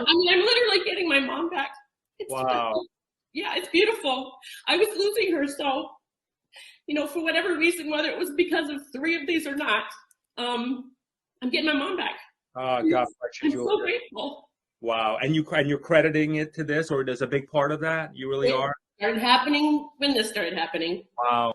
I mean, I'm literally getting my mom back. It's Wow. yeah, it's beautiful. I was losing her, so for whatever reason, whether it was because of three of these or not, I'm getting my mom back. God bless you, I'm Julia. so grateful. Wow. And you're crediting it to this, or there's a big part of that? You really It are? started happening when this started happening. Wow.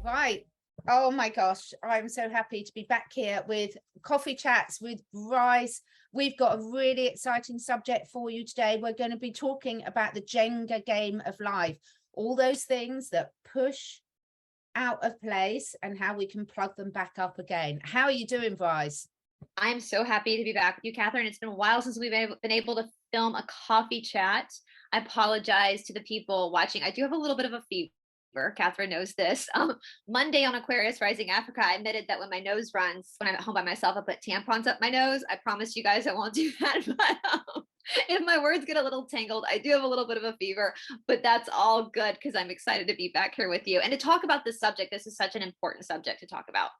Right. Oh my gosh, I'm so happy to be back here with Coffee Chats with Brice. We've got a really exciting subject for you today. We're going to be talking about the Jenga game of life, all those things that push out of place and how we can plug them back up again. How are you doing, Brice? I'm so happy to be back with you, Catherine. It's been a while since we've been able to film a coffee chat. I apologize to the people watching. I do have a little bit of a fever. Catherine knows this. Monday on Aquarius Rising Africa, I admitted that when my nose runs, when I'm at home by myself, I put tampons up my nose. I promise you guys I won't do that. But if my words get a little tangled, I do have a little bit of a fever, but that's all good because I'm excited to be back here with you and to talk about this subject. This is such an important subject to talk about.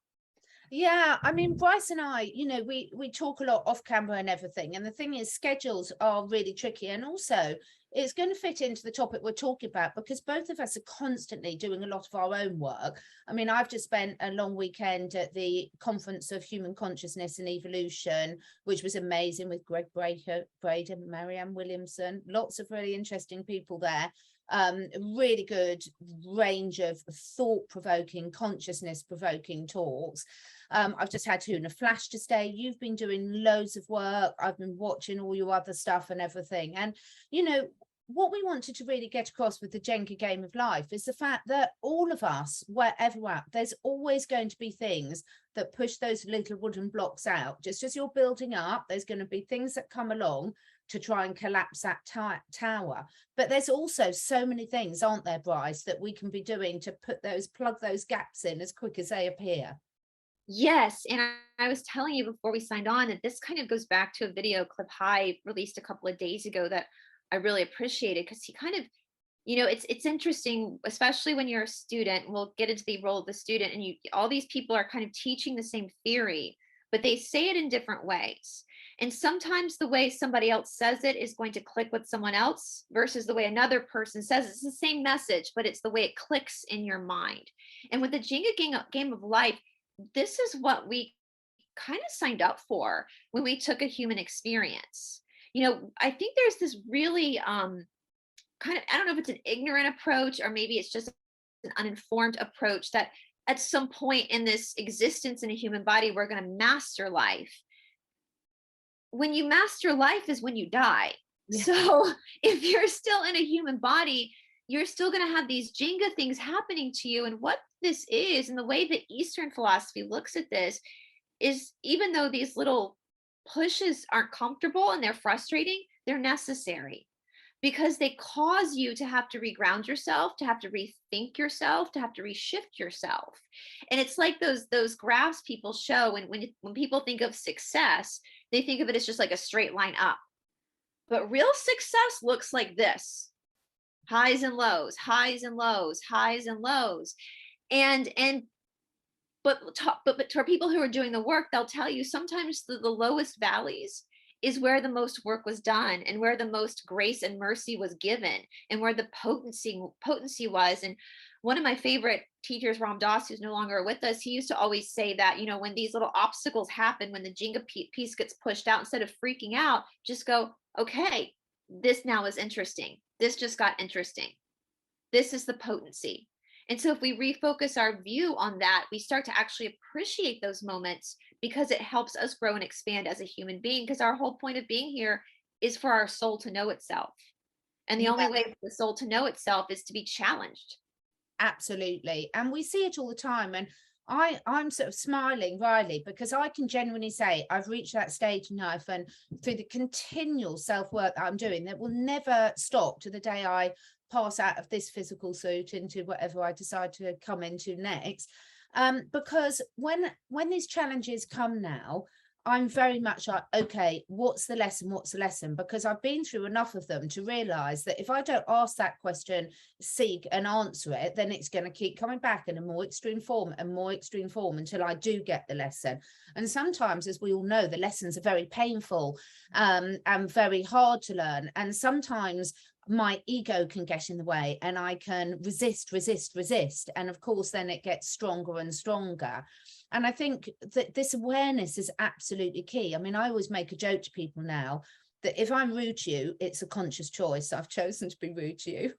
Yeah, I mean, Brice and I, we talk a lot off camera and everything. And the thing is, schedules are really tricky. And also, it's going to fit into the topic we're talking about because both of us are constantly doing a lot of our own work. I mean, I've just spent a long weekend at the Conference of Human Consciousness and Evolution, which was amazing with Greg Braden, Marianne Williamson, lots of really interesting people there. Really good range of thought-provoking, consciousness-provoking talks. I've just had Huna Flash to stay. You've been doing loads of work. I've been watching all your other stuff and everything. And, what we wanted to really get across with the Jenga game of life is the fact that all of us, wherever we're at, there's always going to be things that push those little wooden blocks out. Just as you're building up, there's going to be things that come along to try and collapse that tower. But there's also so many things, aren't there, Brice, that we can be doing to plug those gaps in as quick as they appear. Yes, and I was telling you before we signed on that this kind of goes back to a video clip High released a couple of days ago that I really appreciated because he kind of, it's interesting, especially when you're a student. We'll get into the role of the student, and all these people are kind of teaching the same theory, but they say it in different ways. And sometimes the way somebody else says it is going to click with someone else versus the way another person says it. It's the same message, but it's the way it clicks in your mind. And with the Jenga game of life, this is what we kind of signed up for when we took a human experience. I think there's this really kind of, I don't know if it's an ignorant approach or maybe it's just an uninformed approach that at some point in this existence in a human body, we're going to master life. When you master life is when you die. Yeah. So if you're still in a human body, you're still going to have these Jenga things happening to you. And what this is, and the way that Eastern philosophy looks at this, is even though these little pushes aren't comfortable and they're frustrating, they're necessary because they cause you to have to reground yourself, to have to rethink yourself, to have to reshift yourself. And it's like those graphs people show. And when people think of success, they think of it as just like a straight line up. But real success looks like this: highs and lows, highs and lows, highs and lows. But for people who are doing the work, they'll tell you sometimes the lowest valleys is where the most work was done and where the most grace and mercy was given and where the potency was. And one of my favorite teachers, Ram Dass, who's no longer with us, he used to always say that, when these little obstacles happen, when the Jenga piece gets pushed out, instead of freaking out, just go, okay, this now is interesting. This just got interesting. This is the potency. And so if we refocus our view on that, we start to actually appreciate those moments because it helps us grow and expand as a human being, because our whole point of being here is for our soul to know itself. And the only way for the soul to know itself is to be challenged. Absolutely. And we see it all the time. And I'm sort of smiling, Riley, because I can genuinely say I've reached that stage in life, and through the continual self-work that I'm doing, that will never stop to the day I pass out of this physical suit into whatever I decide to come into next. Because when these challenges come now, I'm very much like, okay, what's the lesson? What's the lesson? Because I've been through enough of them to realize that if I don't ask that question, seek and answer it, then it's going to keep coming back in a more extreme form and more extreme form until I do get the lesson. And sometimes, as we all know, the lessons are very painful and very hard to learn. And sometimes my ego can get in the way and I can resist. And of course, then it gets stronger and stronger. And I think that this awareness is absolutely key. I mean, I always make a joke to people now that if I'm rude to you, it's a conscious choice. I've chosen to be rude to you.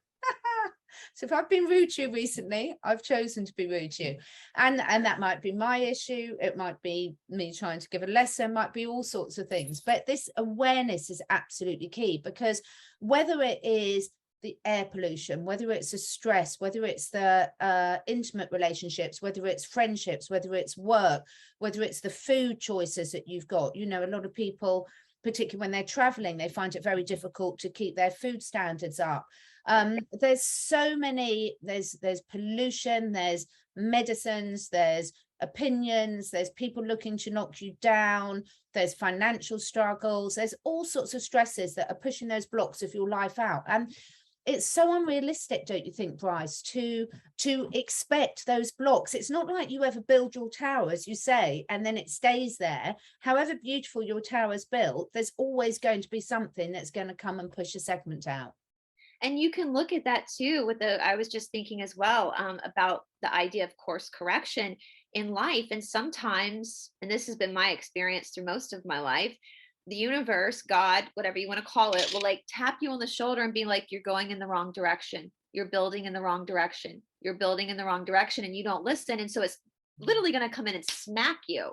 So if I've been rude to you recently, I've chosen to be rude to you. And that might be my issue. It might be me trying to give a lesson, might be all sorts of things. But this awareness is absolutely key, because whether it is the air pollution, whether it's the stress, whether it's the intimate relationships, whether it's friendships, whether it's work, whether it's the food choices that you've got, you know, a lot of people, particularly when they're traveling, they find it very difficult to keep their food standards up. There's so many, there's pollution, there's medicines, there's opinions, there's people looking to knock you down, there's financial struggles, there's all sorts of stresses that are pushing those blocks of your life out. And it's so unrealistic, don't you think, Brice, to expect those blocks. It's not like you ever build your tower, as you say, and then it stays there. However beautiful your tower is built, there's always going to be something that's going to come and push a segment out. And you can look at that too with I was just thinking as well about the idea of course correction in life. And sometimes, and this has been my experience through most of my life, the universe, God, whatever you want to call it, will like tap you on the shoulder and be like, you're going in the wrong direction. You're building in the wrong direction. You're building in the wrong direction, and you don't listen. And so it's literally going to come in and smack you.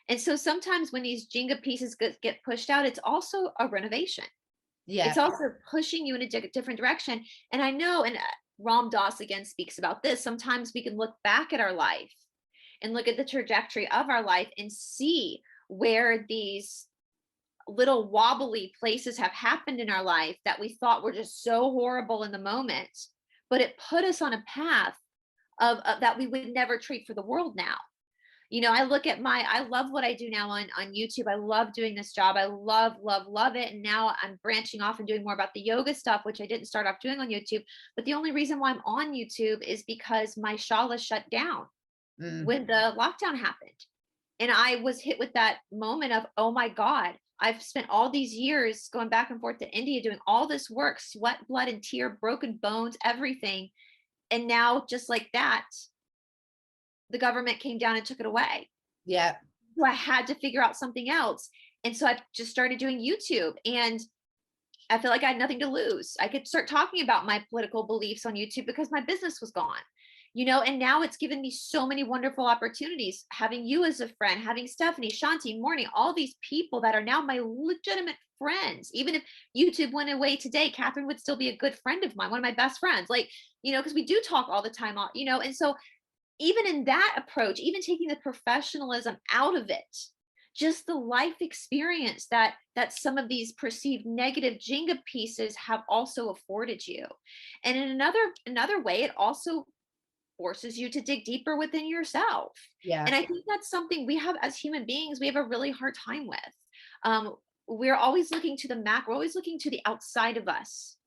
And so sometimes when these Jenga pieces get pushed out, it's also a renovation. Yeah. It's also pushing you in a different direction. And I know, and Ram Dass again speaks about this, sometimes we can look back at our life and look at the trajectory of our life and see where these little wobbly places have happened in our life that we thought were just so horrible in the moment, but it put us on a path of that we would never trade for the world now. You know, I look at I love what I do now on YouTube. I love doing this job. I love it. And now I'm branching off and doing more about the yoga stuff, which I didn't start off doing on YouTube. But the only reason why I'm on YouTube is because my shala shut down when the lockdown happened. And I was hit with that moment of, oh my God, I've spent all these years going back and forth to India, doing all this work, sweat, blood, and tear, broken bones, everything. And now just like that, the government came down and took it away. Yeah. So I had to figure out something else. And so I just started doing YouTube, and I feel like I had nothing to lose. I could start talking about my political beliefs on YouTube because my business was gone, you know, and now it's given me so many wonderful opportunities, having you as a friend, having Stephanie, Shanti, Morning, all these people that are now my legitimate friends. Even if YouTube went away today, Catherine would still be a good friend of mine, one of my best friends, like, you know, because we do talk all the time, you know, and so even in that approach, even taking the professionalism out of it, just the life experience that some of these perceived negative Jenga pieces have also afforded you. And in another way, it also forces you to dig deeper within yourself. Yeah. And I think that's something we have as human beings, we have a really hard time with. We're always looking to the we're always looking to the outside of us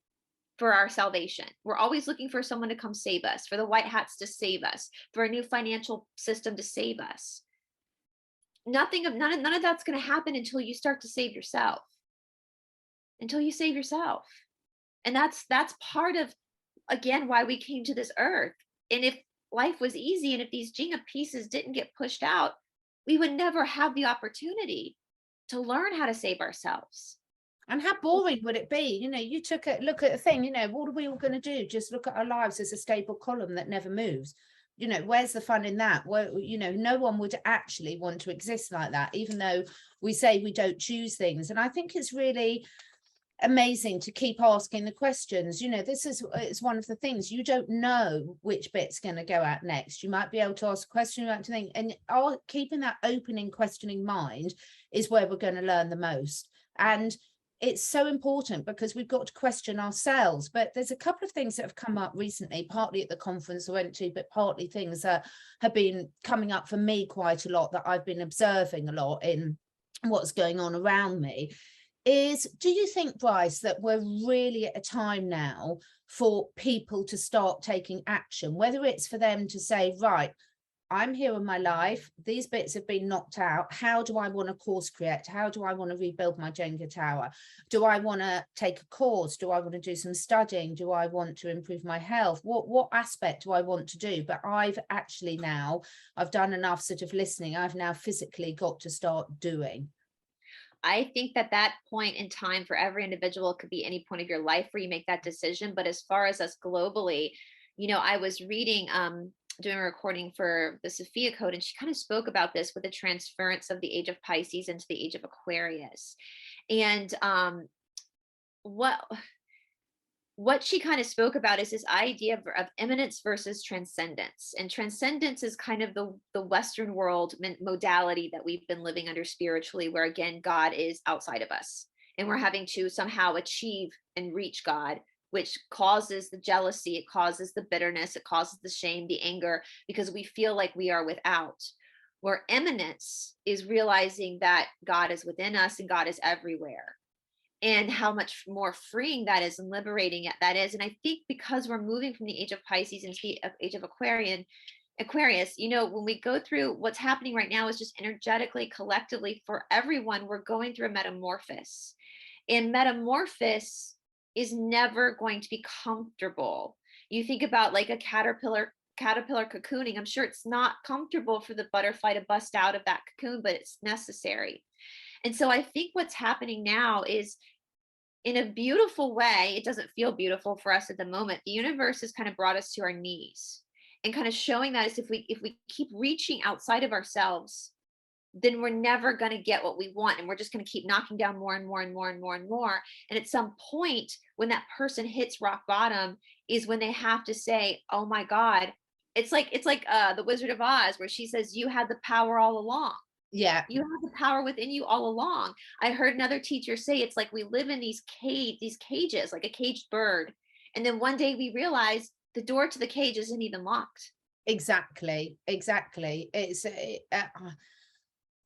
for our salvation. We're always looking for someone to come save us, for the white hats to save us, for a new financial system to save us. None of that's going to happen until you start to save yourself. Until you save yourself. And that's part of, again, why we came to this earth. And if life was easy, and if these Jenga pieces didn't get pushed out, we would never have the opportunity to learn how to save ourselves. And how boring would it be? You know, you took a look at a thing, you know, what are we all going to do? Just look at our lives as a stable column that never moves. You know, where's the fun in that? Well, you know, no one would actually want to exist like that, even though we say we don't choose things. And I think it's really amazing to keep asking the questions. You know, it's one of the things, you don't know which bit's going to go out next. You might be able to ask a question, you might think, and keeping that opening, questioning mind is where we're going to learn the most. And it's so important because we've got to question ourselves. But there's a couple of things that have come up recently, partly at the conference I went to, but partly things that have been coming up for me quite a lot, that I've been observing a lot in what's going on around me. Do you think, Brice, that we're really at a time now for people to start taking action, whether it's for them to say, right, I'm here in my life, these bits have been knocked out, how do I want to course correct? How do I want to rebuild my Jenga tower? Do I want to take a course? Do I want to do some studying? Do I want to improve my health? What aspect do I want to do? But I've done enough sort of listening. I've now physically got to start doing. I think that point in time for every individual could be any point of your life where you make that decision. But as far as us globally, I was reading, doing a recording for the Sophia Code, and she kind of spoke about this with the transference of the age of Pisces into the age of Aquarius. And what she kind of spoke about is this idea of immanence versus transcendence. And transcendence is kind of the Western world modality that we've been living under spiritually, where again, God is outside of us and we're having to somehow achieve and reach God, which causes the jealousy, it causes the bitterness, it causes the shame, the anger, because we feel like we are without. Where immanence is realizing that God is within us and God is everywhere. And how much more freeing that is and liberating that is. And I think because we're moving from the age of Pisces into the age of Aquarius, when we go through what's happening right now is just energetically, collectively for everyone, we're going through a metamorphosis. And metamorphosis is never going to be comfortable. You think about like a caterpillar cocooning. I'm sure it's not comfortable for the butterfly to bust out of that cocoon, but it's necessary. And so I think what's happening now is, in a beautiful way, it doesn't feel beautiful for us at the moment. The universe has kind of brought us to our knees and kind of showing that is if we keep reaching outside of ourselves, then we're never going to get what we want. And we're just going to keep knocking down more and more and more and more and more. And at some point, when that person hits rock bottom is when they have to say, oh my God, it's like the Wizard of Oz, where she says, you had the power all along. Yeah. You have the power within you all along. I heard another teacher say it's like we live in these cages, like a caged bird. And then one day we realize the door to the cage isn't even locked. Exactly. It's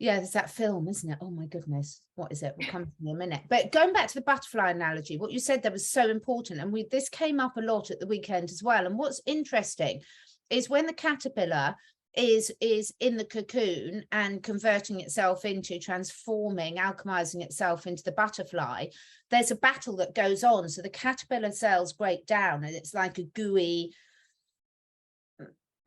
yeah, there's that film, isn't it? Oh my goodness, what is it? We'll come to in a minute. But going back to the butterfly analogy, what you said there was so important, and this came up a lot at the weekend as well. And what's interesting is when the caterpillar is in the cocoon and converting itself into alchemizing itself into the butterfly, there's a battle that goes on. So the caterpillar cells break down and it's like a gooey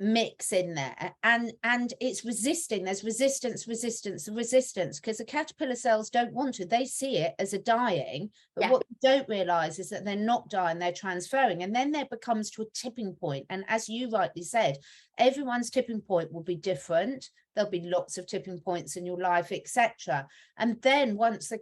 mix in there, and it's resisting. There's resistance because the caterpillar cells don't want to. They see it as a dying, but what they don't realize is that they're not dying, they're transferring. And then there becomes to a tipping point. And as you rightly said, everyone's tipping point will be different. There'll be lots of tipping points in your life, etc. And then once the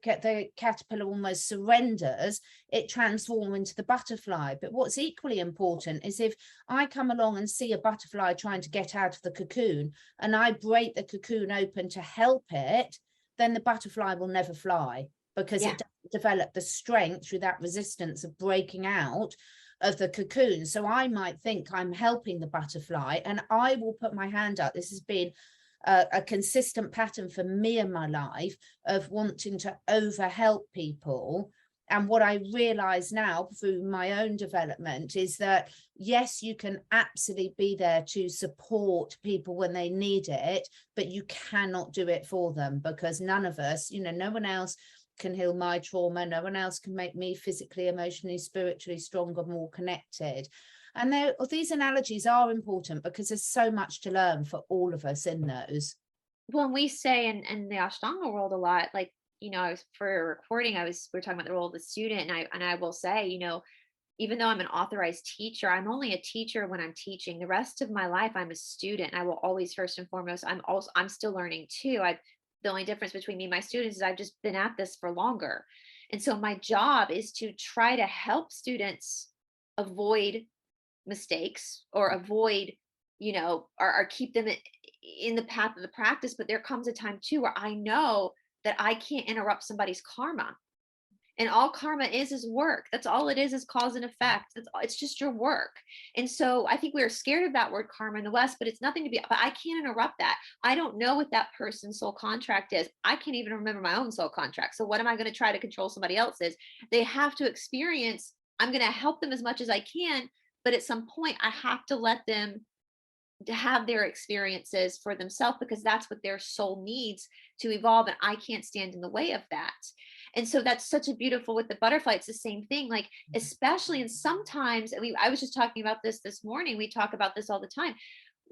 caterpillar almost surrenders, it transforms into the butterfly. But what's equally important is if I come along and see a butterfly trying to get out of the cocoon and I break the cocoon open to help it, then the butterfly will never fly, because it doesn't develop the strength through that resistance of breaking out of the cocoon. So I might think I'm helping the butterfly and I will put my hand up. This has been a consistent pattern for me in my life of wanting to over help people. And what I realize now through my own development is that, yes, you can absolutely be there to support people when they need it, but you cannot do it for them, because none of us, no one else can heal my trauma. No one else can make me physically, emotionally, spiritually stronger, more connected. And these analogies are important because there's so much to learn for all of us in those. When we say in the Ashtanga world a lot, like, for a recording, we're talking about the role of the student. And I will say, even though I'm an authorized teacher, I'm only a teacher when I'm teaching. The rest of my life, I'm a student. I will always, first and foremost, I'm still learning too. The only difference between me and my students is I've just been at this for longer. And so my job is to try to help students avoid mistakes or avoid, or keep them in the path of the practice. But there comes a time too where I know that I can't interrupt somebody's karma. And all karma is work. That's all it is cause and effect. It's just your work. And so I think we're scared of that word karma in the West, but it's nothing to be, but I can't interrupt that. I don't know what that person's soul contract is. I can't even remember my own soul contract. So what am I going to try to control somebody else's? They have to experience, I'm going to help them as much as I can, but at some point I have to let them to have their experiences for themselves, because that's what their soul needs to evolve, and I can't stand in the way of that. And so that's such a beautiful, with the butterfly, it's the same thing, like especially, and sometimes, I mean, I was just talking about this morning, we talk about this all the time,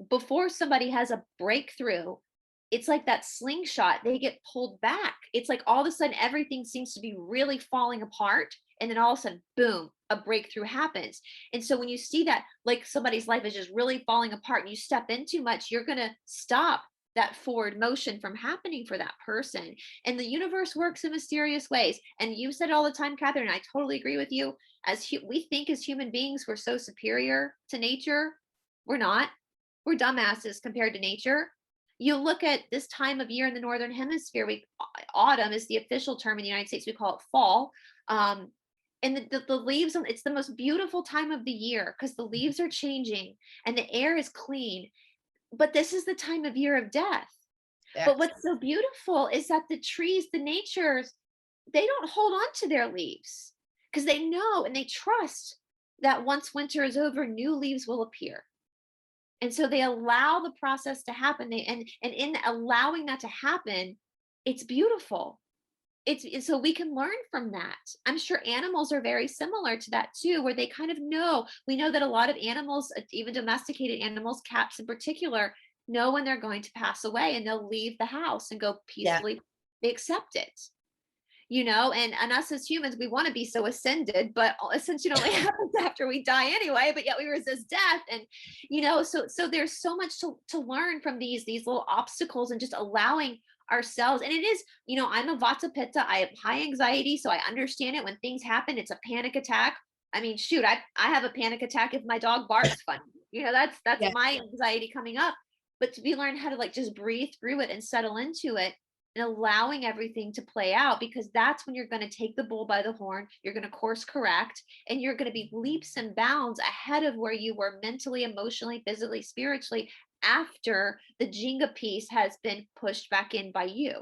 before somebody has a breakthrough, it's like that slingshot, they get pulled back. It's like all of a sudden everything seems to be really falling apart, and then all of a sudden, boom, a breakthrough happens. And so when you see that, like somebody's life is just really falling apart and you step in too much, you're going to stop that forward motion from happening for that person. And the universe works in mysterious ways. And you said it all the time, Catherine, and I totally agree with you. We think as human beings, we're so superior to nature. We're not. We're dumbasses compared to nature. You look at this time of year in the Northern Hemisphere, autumn is the official term in the United States. We call it fall. And the leaves, it's the most beautiful time of the year because the leaves are changing and the air is clean. But this is the time of year of death. Yeah. But what's so beautiful is that the trees, the natures, they don't hold on to their leaves because they know and they trust that once winter is over, new leaves will appear. And so they allow the process to happen. And in allowing that to happen, it's beautiful. It's so we can learn from that. I'm sure animals are very similar to that too, where they kind of know. We know that a lot of animals, even domesticated animals, cats in particular, know when they're going to pass away, and they'll leave the house and go peacefully. Yeah. They accept it, you know. And us as humans, we want to be so ascended, but ascension only happens after we die anyway. But yet we resist death, and you know, so there's so much to learn from these little obstacles, and just allowing ourselves. And it is, you know, I'm a Vata Pitta, I have high anxiety, so I understand it. When things happen, it's a panic attack. I mean, shoot, I have a panic attack if my dog barks funny. You know, that's yeah. My anxiety coming up. But to be learned how to like just breathe through it and settle into it, and allowing everything to play out, because that's when you're going to take the bull by the horn, you're going to course correct, and you're going to be leaps and bounds ahead of where you were mentally, emotionally, physically, spiritually, after the Jenga piece has been pushed back in by you.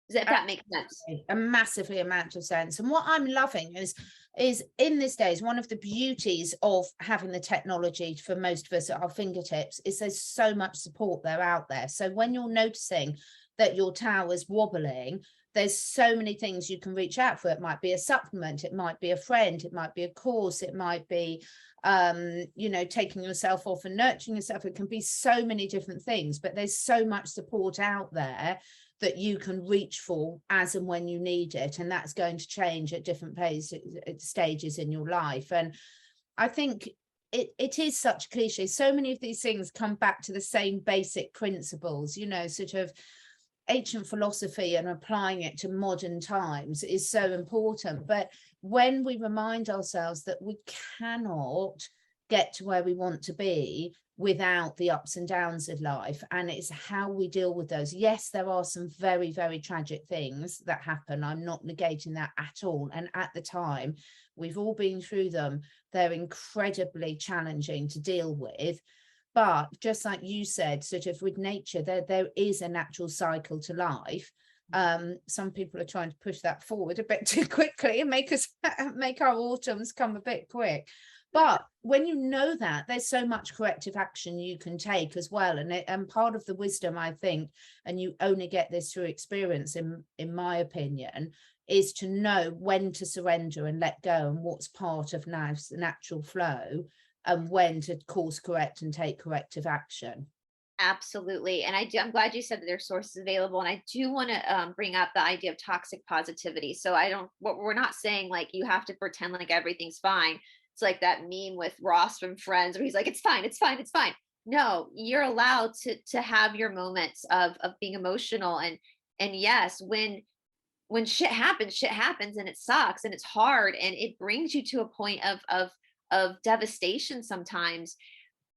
Does that make sense? A massively amount of sense. And what I'm loving is in this day, is one of the beauties of having the technology for most of us at our fingertips is there's so much support there out there. So when you're noticing that your tower's wobbling, there's so many things you can reach out for. It might be a supplement, it might be a friend, it might be a course, it might be you know, taking yourself off and nurturing yourself. It can be so many different things, but there's so much support out there that you can reach for as and when you need it, and that's going to change at different stages in your life. And I think it is such a cliche. So many of these things come back to the same basic principles, you know, sort of ancient philosophy, and applying it to modern times is so important. But when we remind ourselves that we cannot get to where we want to be without the ups and downs of life, and it's how we deal with those. Yes, there are some very, very tragic things that happen. I'm not negating that at all. And at the time, we've all been through them. They're incredibly challenging to deal with. But just like you said, sort of with nature, there is a natural cycle to life. Some people are trying to push that forward a bit too quickly and make our autumns come a bit quick. But when you know that, there's so much corrective action you can take as well. And part of the wisdom, I think, and you only get this through experience, in my opinion, is to know when to surrender and let go, and what's part of life's natural flow, and when to course correct and take corrective action. Absolutely. And I'm glad you said that there's sources available. And I do want to bring up the idea of toxic positivity. So we're not saying like you have to pretend like everything's fine. It's like that meme with Ross from Friends where he's like, it's fine, it's fine, it's fine. No, you're allowed to have your moments of being emotional. And yes, when shit happens and it sucks and it's hard and it brings you to a point of devastation sometimes.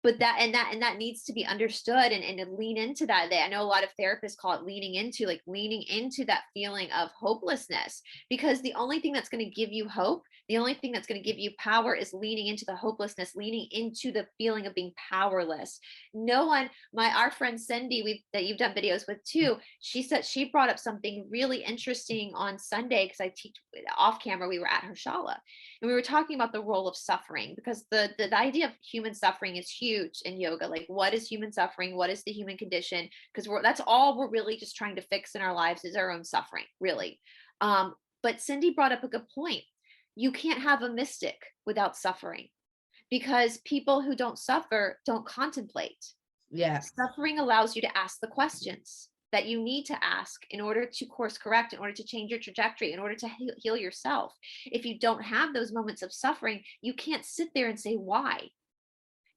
but that needs to be understood, and to lean into that. I know a lot of therapists call it leaning into that feeling of hopelessness, because the only thing that's going to give you hope, the only thing that's going to give you power is leaning into the hopelessness, leaning into the feeling of being powerless. No one, our friend Cindy, that you've done videos with too, she brought up something really interesting on Sunday, because I teach off camera. We were at her shala, and we were talking about the role of suffering, because the idea of human suffering is huge in yoga. Like, what is human suffering? What is the human condition? Because that's all we're really just trying to fix in our lives, is our own suffering, really. But Cindy brought up a good point. You can't have a mystic without suffering, because people who don't suffer don't contemplate. Yeah. Suffering allows you to ask the questions that you need to ask in order to course correct, in order to change your trajectory, in order to heal yourself. If you don't have those moments of suffering, you can't sit there and say why.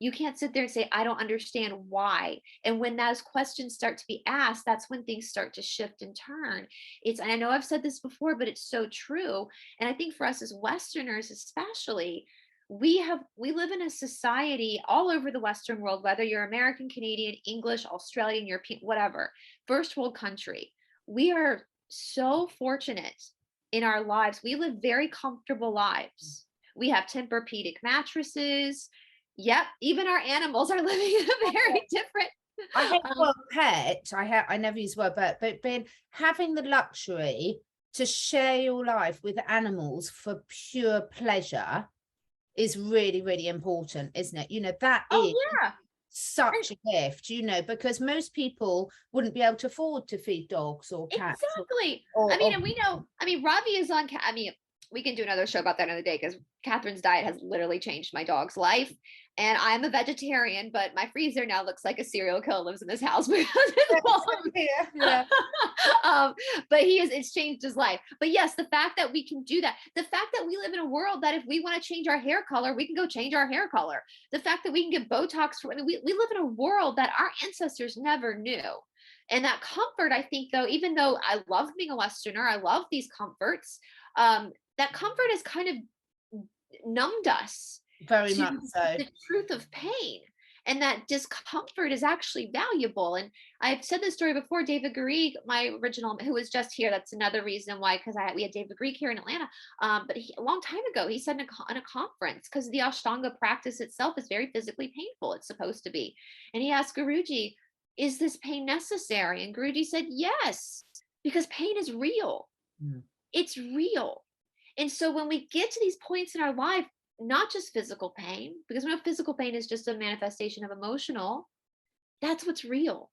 You can't sit there and say, I don't understand why. And when those questions start to be asked, that's when things start to shift and turn. And I know I've said this before, but it's so true. And I think for us as Westerners, especially, we live in a society all over the Western world, whether you're American, Canadian, English, Australian, European, whatever, first world country. We are so fortunate in our lives. We live very comfortable lives. We have Tempur-Pedic mattresses. Yep, even our animals are living in a very different. I hate the word pet. I never use the word pet, but being having the luxury to share your life with animals for pure pleasure is really, really important, isn't it? You know, that is such a gift, you know, because most people wouldn't be able to afford to feed dogs or cats. Exactly. And we know, Ravi is on, we can do another show about that another day, because Catherine's diet has literally changed my dog's life. And I'm a vegetarian, but my freezer now looks like a serial killer lives in this house because yeah. But it's changed his life. But yes, the fact that we can do that, the fact that we live in a world that if we want to change our hair color, we can go change our hair color. The fact that we can get Botox we live in a world that our ancestors never knew. And that comfort, I think, though, even though I love being a Westerner, I love these comforts, that comfort has kind of numbed us. Very much so. The truth of pain, and that discomfort is actually valuable. And I've said this story before. David Garrigues, my original, who was just here, that's another reason why, because we had David Garrigues here in Atlanta. But a long time ago, he said in a conference, because the Ashtanga practice itself is very physically painful. It's supposed to be. And he asked Guruji, is this pain necessary? And Guruji said, yes, because pain is real. Mm. It's real. And so when we get to these points in our life, not just physical pain, because we know physical pain is just a manifestation of emotional, that's what's real.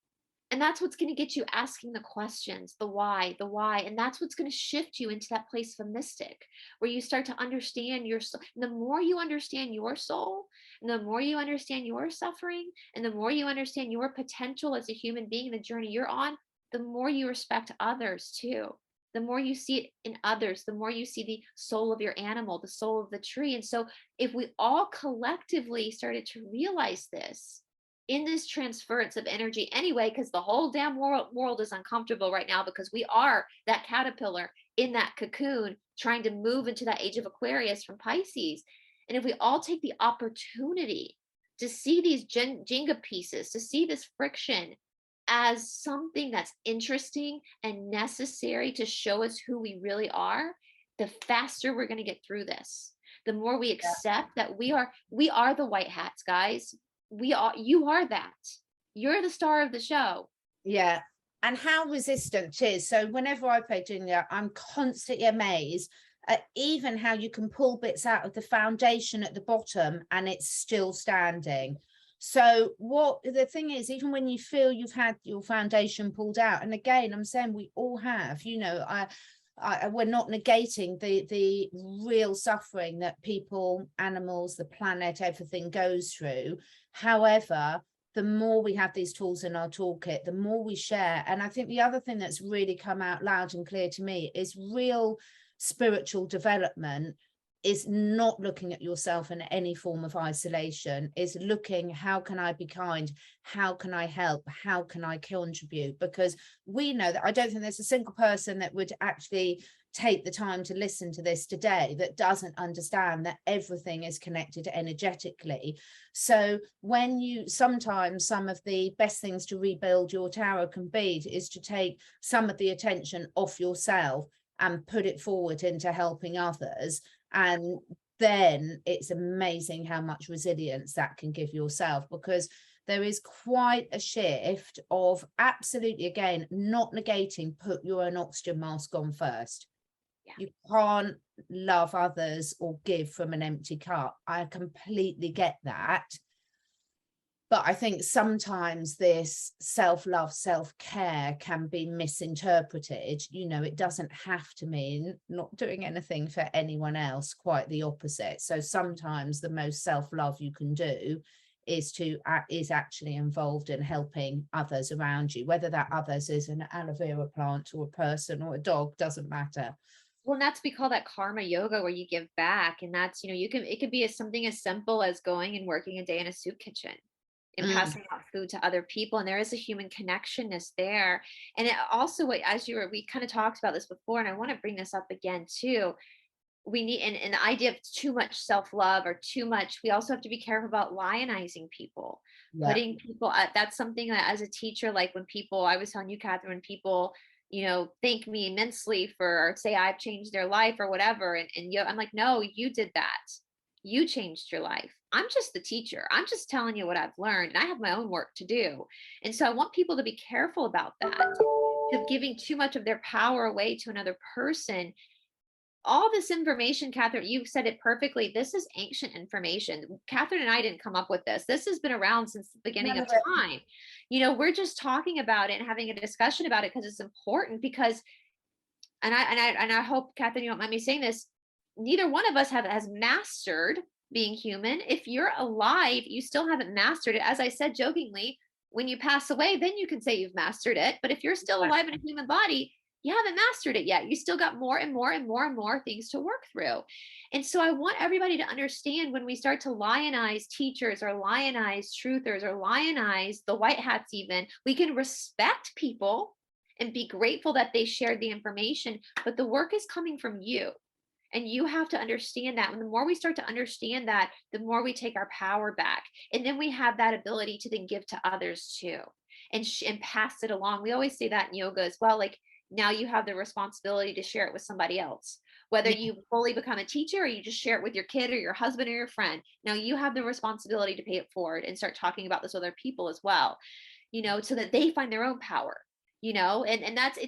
And that's what's going to get you asking the questions, the why. And that's what's going to shift you into that place of a mystic, where you start to understand your soul. And the more you understand your soul, and the more you understand your suffering, and the more you understand your potential as a human being, the journey you're on, the more you respect others too. The more you see it in others, the more you see the soul of your animal, the soul of the tree. And so if we all collectively started to realize this in this transference of energy anyway, because the whole damn world is uncomfortable right now, because we are that caterpillar in that cocoon trying to move into that age of Aquarius from Pisces. And if we all take the opportunity to see these Jenga pieces, to see this friction as something that's interesting and necessary to show us who we really are, the faster we're going to get through this. The more we accept that we are the white hats, guys. You are that. You're the star of the show. Yeah. And how resistant it is. So whenever I play Jenga, I'm constantly amazed at even how you can pull bits out of the foundation at the bottom and it's still standing. So what the thing is, even when you feel you've had your foundation pulled out, and again, I'm saying we all have, you know, we're not negating the real suffering that people, animals, the planet, everything goes through. However, the more we have these tools in our toolkit, the more we share. And I think the other thing that's really come out loud and clear to me is real spiritual development is not looking at yourself in any form of isolation, is looking, how can I be kind? How can I help? How can I contribute? Because we know that I don't think there's a single person that would actually take the time to listen to this today that doesn't understand that everything is connected energetically. So when you, sometimes some of the best things to rebuild your tower can be is to take some of the attention off yourself and put it forward into helping others. And then it's amazing how much resilience that can give yourself, because there is quite a shift of absolutely, again, not negating, put your own oxygen mask on first. Yeah. You can't love others or give from an empty cup. I completely get that. But I think sometimes this self-love, self-care can be misinterpreted. You know, it doesn't have to mean not doing anything for anyone else, quite the opposite. So sometimes the most self-love you can do is actually involved in helping others around you, whether that others is an aloe vera plant or a person or a dog, doesn't matter. Well, and that's, we call that karma yoga, where you give back. And that's, you know, it could be something as simple as going and working a day in a soup kitchen and passing out food to other people. And there is a human connectionness there. And it also, as we kind of talked about this before, and I want to bring this up again too. We need, and the idea of too much self-love or too much, we also have to be careful about lionizing people, putting people, that's something that as a teacher, like when people, I was telling you, Catherine, when people, you know, thank me immensely for, or say I've changed their life or whatever. And I'm like, no, you did that. You changed your life. I'm just the teacher. I'm just telling you what I've learned, and I have my own work to do. And so I want people to be careful about that, of giving too much of their power away to another person. All this information, Catherine, you said it perfectly. This is ancient information. Catherine and I didn't come up with this. This has been around since the beginning of time. You know, we're just talking about it and having a discussion about it because it's important. Because, and I hope, Catherine, you don't mind me saying this, neither one of us has mastered being human. If you're alive, you still haven't mastered it. As I said jokingly, when you pass away, then you can say you've mastered it. But if you're still alive in a human body, you haven't mastered it yet. You still got more and more and more and more things to work through. And so I want everybody to understand, when we start to lionize teachers or lionize truthers or lionize the white hats, even, we can respect people and be grateful that they shared the information, but the work is coming from you. And you have to understand that. And the more we start to understand that, the more we take our power back. And then we have that ability to then give to others too, and pass it along. We always say that in yoga as well. Like, now you have the responsibility to share it with somebody else, whether you fully become a teacher or you just share it with your kid or your husband or your friend. Now you have the responsibility to pay it forward and start talking about this with other people as well, you know, so that they find their own power, you know. And that's,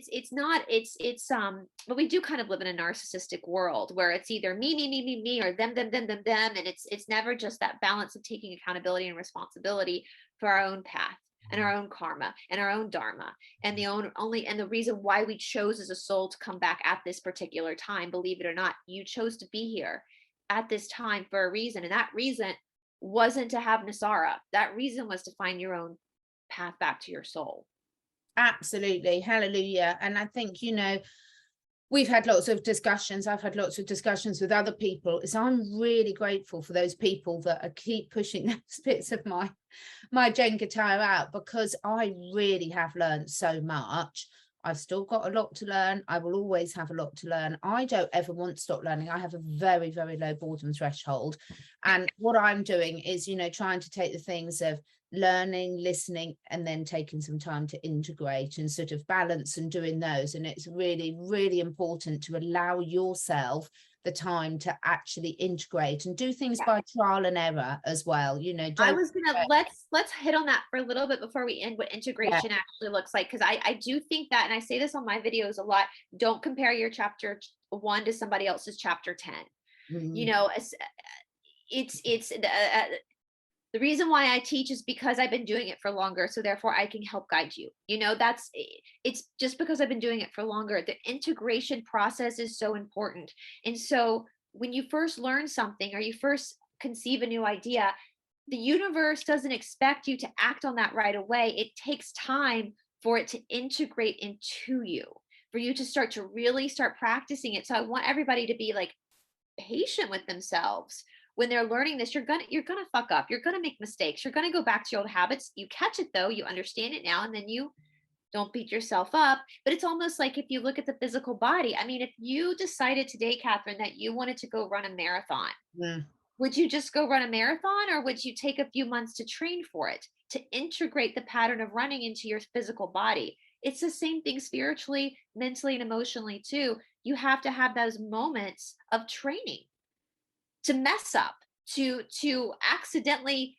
but we do kind of live in a narcissistic world where it's either me, or them. And it's never just that balance of taking accountability and responsibility for our own path and our own karma and our own dharma, and the reason why we chose as a soul to come back at this particular time. Believe it or not, you chose to be here at this time for a reason, and that reason wasn't to have Nasara. That reason was to find your own path back to your soul. Absolutely. Hallelujah. And I think, you know, we've had lots of discussions. I've had lots of discussions with other people. So I'm really grateful for those people that keep pushing those bits of my Jenga tower out, because I really have learned so much. I've still got a lot to learn. I will always have a lot to learn. I don't ever want to stop learning. I have a very, very low boredom threshold. And what I'm doing is, you know, trying to take the things of learning, listening, and then taking some time to integrate and sort of balance and doing those. And it's really, really important to allow yourself the time to actually integrate and do things by trial and error as well. You know, I was gonna, let's hit on that for a little bit before we end, what integration actually looks like, because I do think that, and I say this on my videos a lot, don't compare your chapter 1 to somebody else's chapter 10. You know, it's the reason why I teach is because I've been doing it for longer. So therefore I can help guide you. You know, it's just because I've been doing it for longer. The integration process is so important. And so when you first learn something or you first conceive a new idea, the universe doesn't expect you to act on that right away. It takes time for it to integrate into you, for you to really start practicing it. So I want everybody to be like, patient with themselves when they're learning this. You're gonna fuck up. You're gonna make mistakes. You're gonna go back to your old habits. You catch it though, you understand it now, and then you don't beat yourself up. But it's almost like if you look at the physical body. I mean, if you decided today, Catherine, that you wanted to go run a marathon, Mm. would you just go run a marathon, or would you take a few months to train for it, to integrate the pattern of running into your physical body? It's the same thing spiritually, mentally, and emotionally too. You have to have those moments of training to mess up, to accidentally,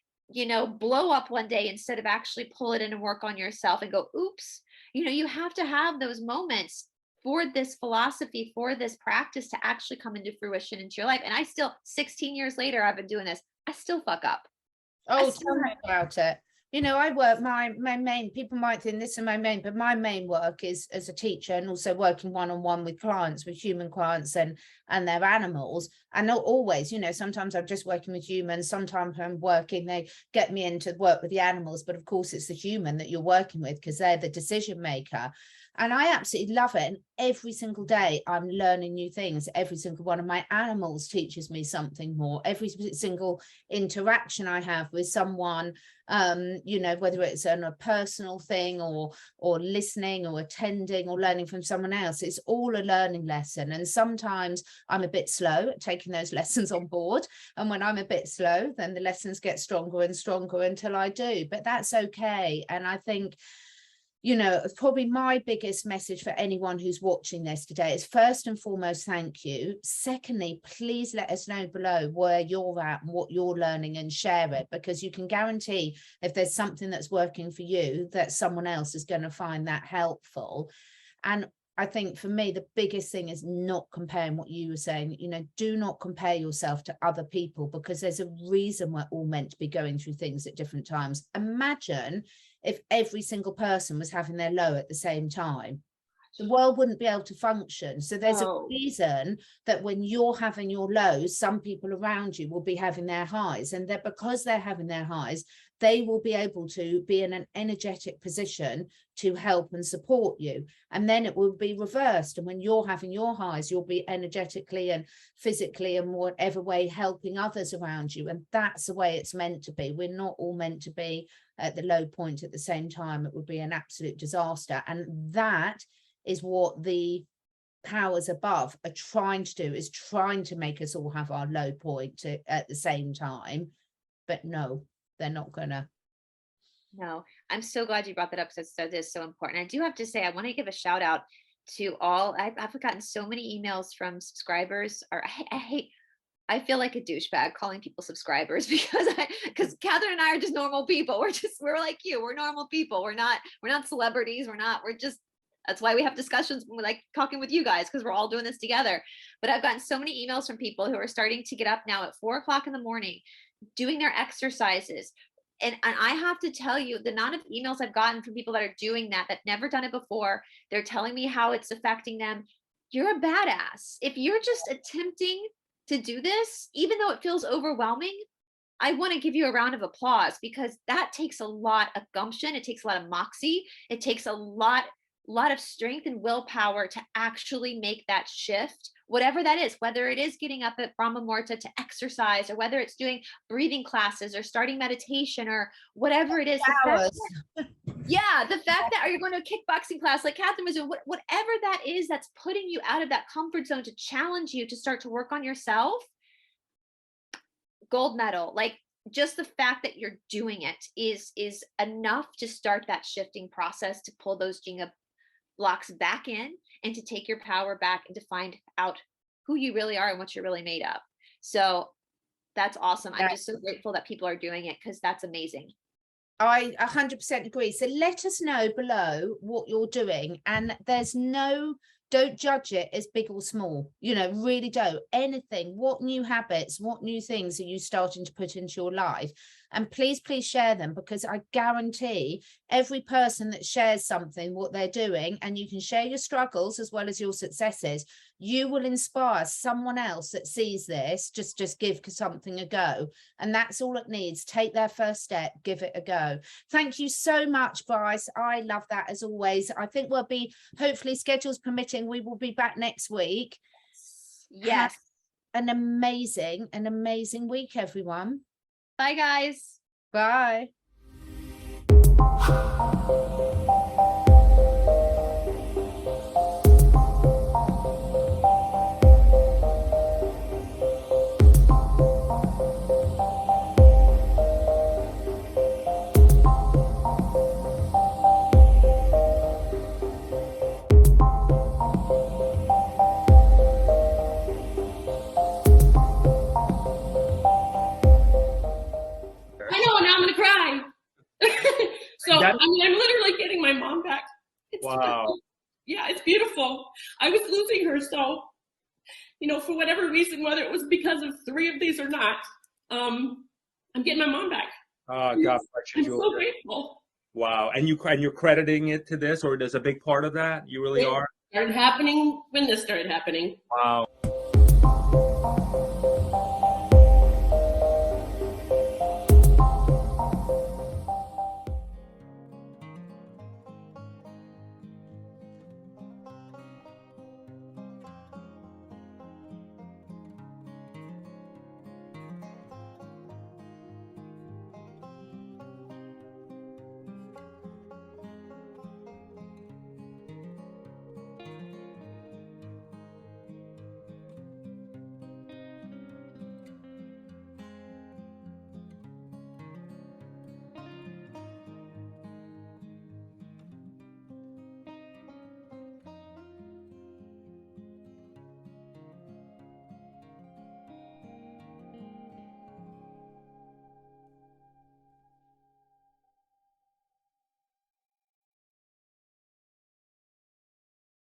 blow up one day instead of actually pull it in and work on yourself and go, oops. You have to have those moments for this philosophy, for this practice to actually come into fruition into your life. And I still, 16 years later, I've been doing this. I still fuck up. Oh, tell me about it. I work, my main, people might think this is my main, but my main work is as a teacher and also working one-on-one with clients, with human clients and their animals. And not always, sometimes I'm just working with humans, sometimes I'm working, they get me in to work with the animals, but of course it's the human that you're working with because they're the decision maker. And I absolutely love it. And every single day I'm learning new things. Every single one of my animals teaches me something more. Every single interaction I have with someone, whether it's on a personal thing or listening or attending or learning from someone else, it's all a learning lesson. And sometimes I'm a bit slow at taking those lessons on board. And when I'm a bit slow, then the lessons get stronger and stronger until I do. But that's okay. And I think, probably my biggest message for anyone who's watching this today is, first and foremost, thank you. Secondly, please let us know below where you're at and what you're learning and share it, because you can guarantee if there's something that's working for you, that someone else is going to find that helpful. And I think for me, the biggest thing is not comparing what you were saying. Do not compare yourself to other people, because there's a reason we're all meant to be going through things at different times. Imagine if every single person was having their low at the same time. The world wouldn't be able to function. So there's a reason that when you're having your lows, some people around you will be having their highs, and that because they're having their highs, they will be able to be in an energetic position to help and support you. And then it will be reversed. And when you're having your highs, you'll be energetically and physically and whatever way helping others around you. And that's the way it's meant to be. We're not all meant to be at the low point at the same time. It would be an absolute disaster. And that is what the powers above are trying to do, is trying to make us all have our low point at the same time. But no, they're not gonna. No, I'm so glad you brought that up, because it is so important. I do have to say, I want to give a shout out to all. I've gotten so many emails from subscribers, or I feel like a douchebag calling people subscribers because Catherine and I are just normal people. We're like you. We're normal people. We're not celebrities. That's why we have discussions when we like talking with you guys, because we're all doing this together. But I've gotten so many emails from people who are starting to get up now at 4 o'clock in the morning, doing their exercises. And I have to tell you, the amount of emails I've gotten from people that are doing that never done it before, they're telling me how it's affecting them. You're a badass. If you're just attempting to do this, even though it feels overwhelming, I want to give you a round of applause, because that takes a lot of gumption. It takes a lot of moxie. It takes a lot of strength and willpower to actually make that shift, whatever that is, whether it is getting up at Brahma Muhurta to exercise, or whether it's doing breathing classes or starting meditation or whatever it is. The fact that, are you going to a kickboxing class like Catherine was doing, whatever that is, that's putting you out of that comfort zone to challenge you to start to work on yourself, gold medal. Like, just the fact that you're doing it is enough to start that shifting process, to pull those Jenga blocks back in and to take your power back and to find out who you really are and what you're really made of. So that's awesome. I'm just so grateful that people are doing it, because that's amazing. I 100% agree. So let us know below what you're doing, and don't judge it as big or small, really don't. Anything, what new habits, what new things are you starting to put into your life? And please share them, because I guarantee every person that shares something, what they're doing, and you can share your struggles as well as your successes, you will inspire someone else that sees this. Just give something a go. And that's all it needs. Take their first step, give it a go. Thank you so much, Brice. I love that, as always. I think we'll be, hopefully schedules permitting, we will be back next week. Yes. an amazing week, everyone. Bye, guys. Bye. I know, now I'm gonna cry. So That- I mean, I'm literally getting my mom back. It's Wow. yeah, it's beautiful. I was losing her, so for whatever reason, whether it was because of 3 of these or not, I'm getting my mom back. God bless you, I'm so Julia. grateful. Wow. And you're crediting it to this, or does a big part of that? You really It are? started happening when this started happening. Wow.